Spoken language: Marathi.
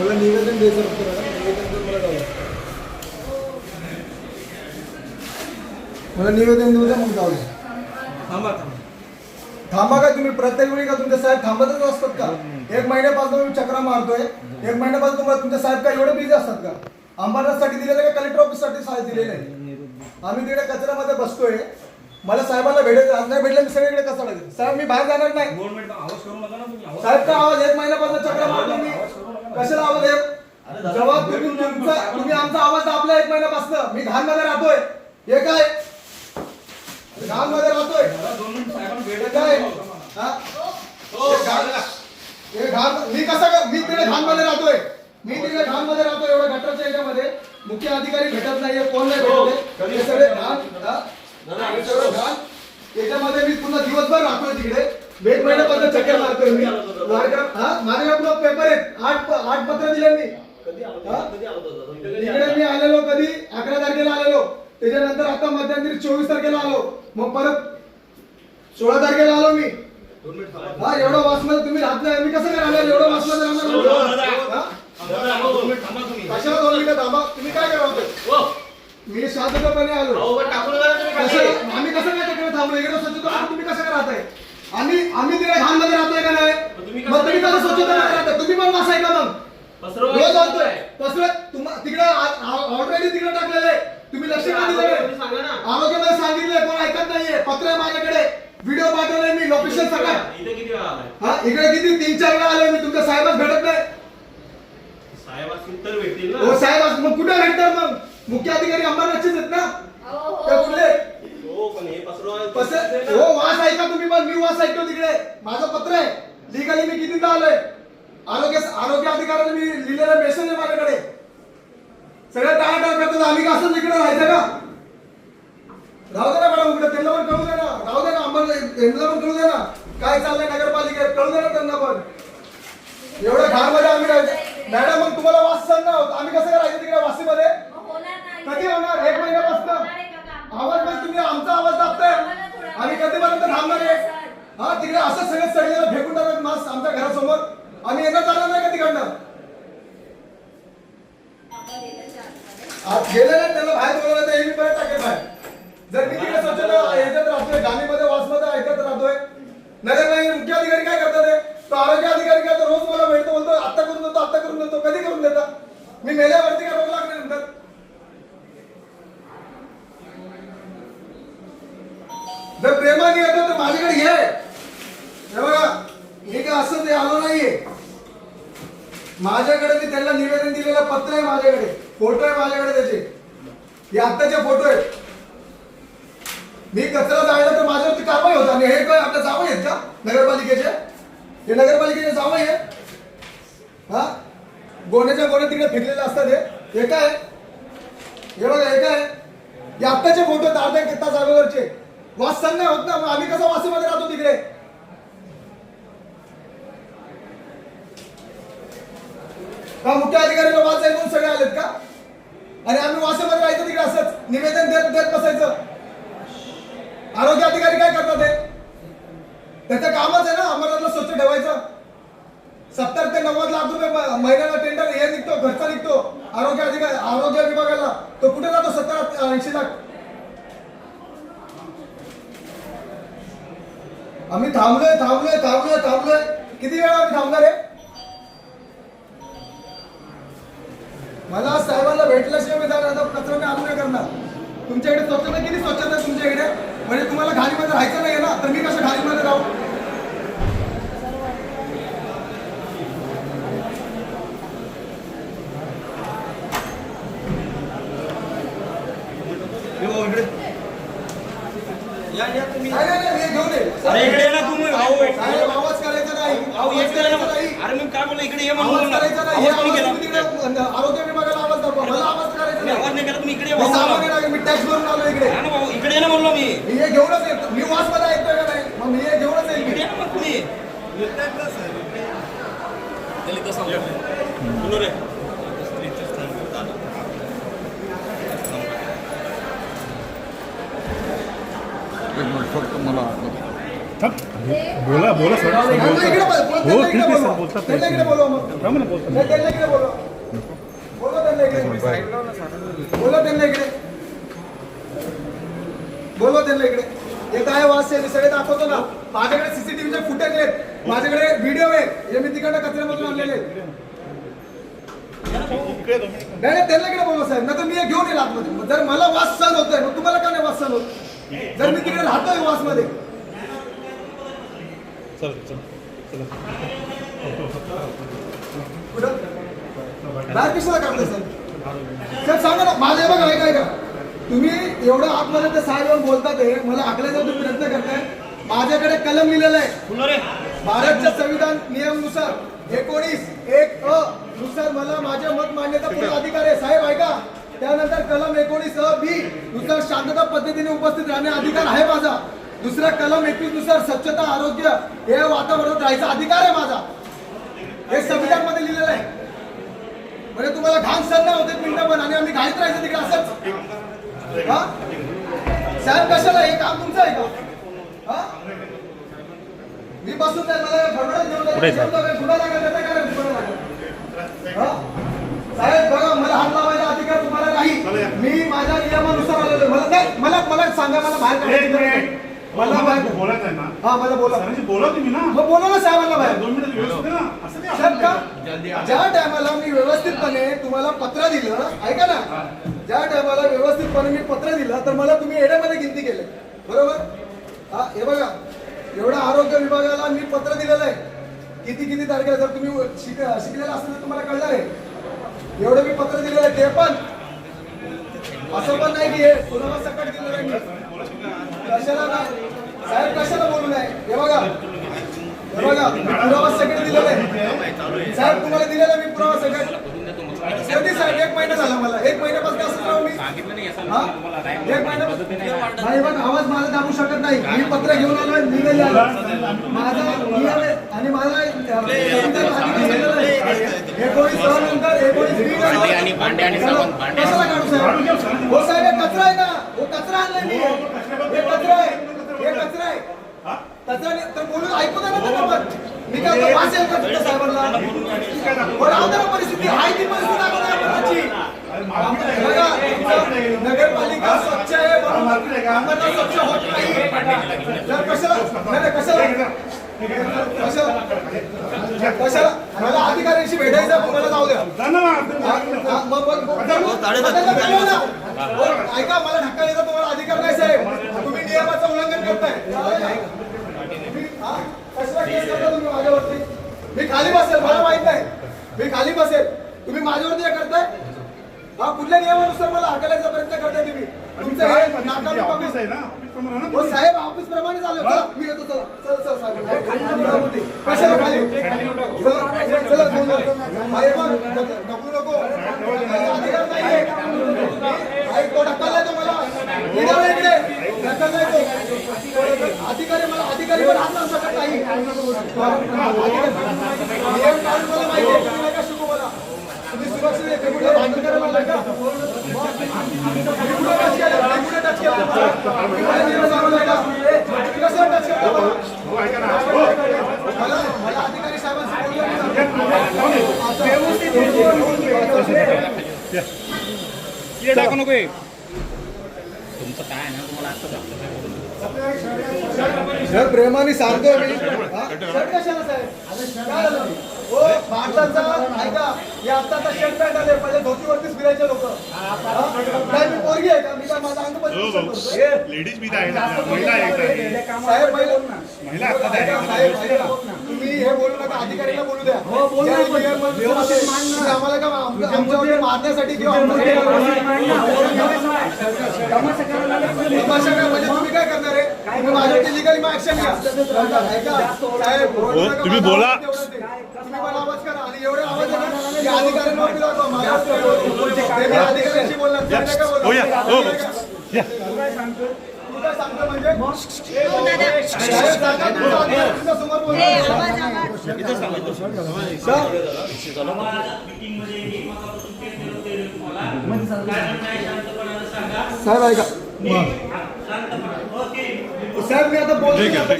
मला निवेदन द्यायचं होतं मॅडम, निवेदन देऊन मला जाऊ. मला निवेदन देऊ द्या, मग जाऊ द्या. थांबा थांबा थांबा का तुम्ही प्रत्येक वेळी का तुमचे साहेब थांबतच असतात का? एक महिन्यापासून मी चक्रा मारतोय, एक महिन्यापासून तुम्हाला तुमचे साहेब काय एवढे बिझी असतात का? अंबादाससाठी दिलेलं का कलेक्टर ऑफिससाठी साहेब दिलेलं आहे? आम्ही तिकडे कचऱ्यामध्ये बसतोय, मला साहेबांना भेटायचं, आज नाही भेटलं मी सगळीकडे कसा लागेल. साहेब मी बाहेर जाणार नाही. साहेब का आवाज एक महिन्यापासून चक्रा मारतो मी, कशाला आवाज आहे? जेव्हा तुम्ही आमचा आवाज दाबला एक महिन्यापासून, मी घाणमध्ये राहतोय. हे काय घाणमध्ये राहतोय? काय हे घाण मी कसं, मी तिकडे घाणमध्ये राहतोय, मी तिकडे घाणमध्ये राहतोय एवढ्या गटरच्या याच्यामध्ये. मुख्य अधिकारी भेटत नाहीये, कोण नाही भेटत, हे सगळे घाण याच्यामध्ये मी पुन्हा दिवसभर राहतोय तिकडे. एक महिन्यापासून चक्कर मारतोय मी. माझ्याकडे पेपर आहेत, आठ पत्र दिले मी. इकडे मी आलेलो कधी 11 तारखेला आलेलो, त्याच्यानंतर आता मध्यंतरी 24 तारखेला आलो, मग परत 16 तारखेला आलो मी. हा एवढा वासमध्ये तुम्ही राहत नाही, मी कसं काय राहणार? एवढं वासमध्ये राहणार कशाला? 2 मिनिटं थांबा. तुम्ही काय करा? मी शांतपणे आलो. आम्ही कसं काय तिकडे थांबलो? इकडे स्वच्छता तुम्ही कसं काय राहताय? आम्ही तिकडे घाणमध्ये राहतोय का नाही? मग तुम्ही कसं स्वच्छता राहताय? तुम्ही पण वास आहे का? मग रोज आणतोय पसरत तिकडे ऑलरेडी तिकडे टाकलेले, तुम्ही लक्ष का दिलं? आरोग्यामध्ये सांगितलंय, कोण ऐकत नाहीये. पत्र आहे माझ्याकडे, व्हिडिओ पाठवले मी, लोकेशन सगळं. इकडे किती 3-4 वेळा आलोय मी, तुमच्या साहेबच भेटत नाही. साहेब असतील तर भेटतील ना. हो साहेब, मग कुठे भेटतात? मग मुख्य अधिकारी अंबादासचेच आहेत ना ते कुठले? हो पण हे हो वास ऐका तुम्ही, पण मी वास ऐकतो तिकडे. माझं पत्र आहे, लिगली मी कितीदा आलोय. आरोग्य अधिकाऱ्याला मी लिहिलेला मेसेज आहे माझ्याकडे. सगळ्या टाळाटाळ करतात, आम्ही का असं तिकडे राहायचं का? राहू दे ना मॅडम, उघडं त्यांना पण कळू दे ना. राहू दे ना, त्यांना पण कळू दे ना काय चाललंय नगरपालिकेत, कळू दे ना त्यांना पण. एवढ्या घाणमध्ये आम्ही राहायचं मॅडम. मग तुम्हाला वास सहन नाही होत, आम्ही कसं राहायचं तिकडे वासीमध्ये? कधी होणार? 1 महिन्यापासून आवाज पण तुम्ही आमचा आवाज दाबताय. आम्ही कधीपर्यंत थांबणार आहे? हा तिकडे असं सगळं सगळ्याला फेकून टाकत मास्क आमच्या घरासमोर. आम्ही येणं चालणार नाही का तिकडनं? आज गेले नाही, त्यांना बाहेर बोलवलं तर मी परत टाकेल बाहेर. जर मी तिकडे स्वच्छता याच्यात राहतोय, गाणीमध्ये वासमध्ये ऐकत राहतोय. नगर मुख्य अधिकारी काय करतात? तो आरोग्य अधिकारी काय, तो रोज मला भेटतो, बोलतो आत्ता करून देतो, आत्ता करून देतो. कधी करून देता? मी मेल्यावरती काय रोग लागल्यानंतर? जर प्रेमाने येतो तर माझ्याकडे घे. हे बघा, मी काय असं ते आलो नाहीये. माझ्याकडे मी त्यांना निवेदन दिलेलं पत्र आहे, माझ्याकडे फोटो आहे माझ्याकडे त्याचे. हे आत्ताचे फोटो आहेत. मी कचरा जाळला तर माझ्यावरती कारवाई होत. आणि हे काय आपल्या जावई आहेत का नगरपालिकेचे? हे नगरपालिकेचे जावई आहे. हा गोण्याच्या गोण्या तिकडे फेकलेले असतात. हे काय? हे बघा, हे काय? हे आत्ताचे फोटो आहेत, अर्ध्या तास अगोदरचे. वास सहन नाही होत ना, आम्ही कसं वासीमध्ये राहतो तिकडे? का मुख्य अधिकाऱ्याला वास आहे म्हणून सगळे आलेत का? आणि आम्ही वासीमध्ये राहायचं तिकडे असंच निवेदन देत बसायचं? आरोग्य अधिकारी काय करतात? त्याचं कामच आहे ना अमरावतीला स्वच्छ ठेवायचं. 70 ते 90 लाख रुपये महिन्याला टेंडर हे निघतो, खर्च निघतो आरोग्य विभागाला. तो कुठे जातो 70-80 लाख? आम्ही थांबलोय. किती वेळा आम्ही थांबणार आहे? मला साहेबांना भेटल्याशिवाय मी जाणार, कचरा मी आणून नाही करणार. तुमच्याकडे स्वच्छता किती स्वच्छता आहे तुमच्याकडे? म्हणजे तुम्हाला घाणीमध्ये राहायचं नाही ना, तर मी कसं घाणीमध्ये राहू? आवाज करायचा नाही. अरे मी काय बोललो इकडे ये म्हणून आरोग्य विभागाला आवाज दाखवा. मला आवाज करायचा नाही. आवाज नाही करत मी इकडे मी टॅक्स भरून आलो इकडे. इकडे ना बोललो मी. हे घेऊनच येतो. मी वास मध्ये ऐकतोय का नाही? मग मी हे घेऊनच येईल. इकडे मग तुम्ही फक्त मला बोला बोला सर हा, मग इकडे बोल, हो त्यांना ठीक इकडे आहे सर बोलवा. बोलतात त्यांना इकडे बोलवा मग. राम ना बोलतात नाही, त्यांना इकडे बोलवा. बोलवा त्यांना इकडे. बोलवा त्यांना इकडे. बोलवा त्यांना इकडे. हे काय वास आहे सगळे दाखवतो ना. माझ्याकडे सीसीटीव्हीचे फुटेज आहेत, माझ्याकडे व्हिडिओ आहे, हे मी तिकडनं कचऱ्यामधून आणलेले आहेत. नाही नाही, त्यांना इकडे बोलवा साहेब, नाही तर मी हे घेऊन येईल आतमध्ये. जर मला वास सहन होतोय मग तुम्हाला का नाही वास सहन होत? जर मी तिकडे राहतोय वासमध्ये. चल चल चला कुठं बाहेर कशाला काढलं सर? सर सांगा ना, माझं हे बघा ऐका का, तुम्ही एवढं आतमध्ये ते साहेब बोलतात हे मला हाकलायचा तुम्ही प्रयत्न करताय. माझ्याकडे कलम लिहिलेलं आहे, भारतच्या संविधान नियमानुसार 19(1)(अ) नुसार मला माझे मत मांडण्याचा पूर्ण अधिकार आहे. साहेब ऐका, त्यानंतर कलम 19(अ)(बी) नुसार शांतता पद्धतीने उपस्थित राहणे अधिकार आहे माझा. दुसरा कलम 21 नुसार स्वच्छता आरोग्य हे वातावरणात राहायचा अधिकार आहे माझा. हे संविधान मध्ये लिहिलेलं आहे. म्हणजे तुम्हाला घाण सण नाही होते मिनिटं पण, आणि आम्ही घाईत राहायचं तिकडे असंच. हा साहेब कशाला, हे काम तुमचं आहे का? हा मी बसून नाही, मला भरभराट घेऊन गुन्हा लागेल, त्याचा काय गुन्हा लागेल? हा? साहेब बघा, मला हात लावायचा अधिकार तुम्हाला नाही. मी माझ्या नियमानुसार आलेलो आहे. मला नाही, मला सांगा, मला बाहेर काढायची गरज नाही. मला बाहेर बोलायचं आहे ना हा मला बोला. सरांशी बोला तुम्ही ना मग बोला ना साहेबांना बाहेर. 2 मिनिट व्यवस्थित आहे ना असं नाही साहेब का ज्या टायमाला मी व्यवस्थितपणे तुम्हाला पत्र दिलं, ऐका ना, ज्या टायमाला व्यवस्थितपणे मी पत्र दिलं तर मला तुम्ही एड्यामध्ये गिनती केले, बरोबर? हा हे बघा, एवढं आरोग्य विभागाला मी पत्र दिलेलं आहे. किती तारखेला, जर तुम्ही शिकलेला असेल तर तुम्हाला कळणार आहे. एवढं मी पत्र दिलेलं आहे. ते पण असं पण नाही की हे पुन्हा सकट दिलेलं आहे मी. कशाला ना साहेब, कशाला बोलू नये? हे बघा मी पुरावा सकट दिलेला आहे साहेब, तुम्हाला दिलेला मी पुरावा सकट. कधी साहेब? 1 महिना झाला मला. 1 महिन्यापासून असं राहू मी. हा 1 महिन्यापासून नाही बघ, आवाज माझा दाबू शकत नाही. मी पत्र घेऊन आलोय, निघाले माझा नियम आहे आणि मला 19 नंतर 19 कशाला काढू साहेब? हो साहेब, हे कचरा आहे ना, हो कचरा आणलाय मी. हे कचरा आहे, हे कचरा आहे. कचरा तर बोलून ऐकू द्या ना त्यांना पण. मी काय तो वास येईल का तुमच्या साहेबांना? हो राहू द्या ना, परिस्थिती आहे ती परिस्थिती दाखवणार आपल्याची. बघा, नगरपालिका स्वच्छ आहे म्हणून आम्हाला स्वच्छ होत नाही. जर कशाला नाही कशाला मला अधिकाऱ्यांशी भेटायचं, मला जाऊ द्या. ऐका, मला ढक्का द्यायचा तुम्हाला अधिकार नाही साहेब. तुम्ही नियमाचं उल्लंघन करताय. कशाला केस करता तुम्ही माझ्यावरती? मी खाली बसेल, मला माहित नाही. मी खाली बसेल, तुम्ही माझ्यावरती हे करताय. हा कुठल्या नियमानुसार मला हाकलायचा प्रयत्न करताय तुम्ही? तुमचं हे नाकामी ऑफिस आहे ना ऑफिस प्रमाणे ना हो साहेब, ऑफिस प्रमाणे झालं. चला मी येतो, चला चला साहेब. कशाला खाली? चला ढकलू नको. अधिकार नाहीये. तो ढकललाय तो मला. इकडे ढकललाय तो अधिकारी. मला अधिकारी पण हात लावू शकत नाही. नियम काढून मला माहिती आहे. तुम्ही नका शिकू मला. तुम्ही सुरक्षित आहे. ते कुठे भांडण करायला लागलाय का? मला अधिकारी साहेबांशी टाकू नको हे. तुमचं काय आहे ना, तुम्हाला आता सर प्रेमाने सांगतो मी. शर्ट कशाला साहेब? काय झालं? हो भारताचा ऐका, हे आता शर्ट पॅन्ट आले, पहिले धोतीवरतीच फिरायचे लोक. काय मी पोरगी आहे का? मी काय माझा अंग लेडीज बी आहे ना, महिला आहे साहेब महिला हातात आहे. साहेब तुम्ही हे बोलू नका, अधिकाऱ्यांना बोलू द्या. आम्हाला का आमच्यावर मारण्यासाठी किंवा तमाशा काय म्हणजे तुम्ही काय करणार आहे? तुम्ही माझ्यावरती लिगली ऍक्शन घ्या. ऐका साहेब, तुम्ही बोला. तुम्ही पण आवाज करा आणि एवढे आवाज आहे ना, की अधिकाऱ्यांवरती लागवा. माझ्यावरती अधिकाऱ्यांशी बोलणार, त्यांना काय बोलणार? हो या हो या तू काय सांगतो म्हणजे? साहेब सांगा, तुमचा अधिकारी तुमच्या समोर बोलणार. साहेब ऐका, साहेब मी आता बोलतो.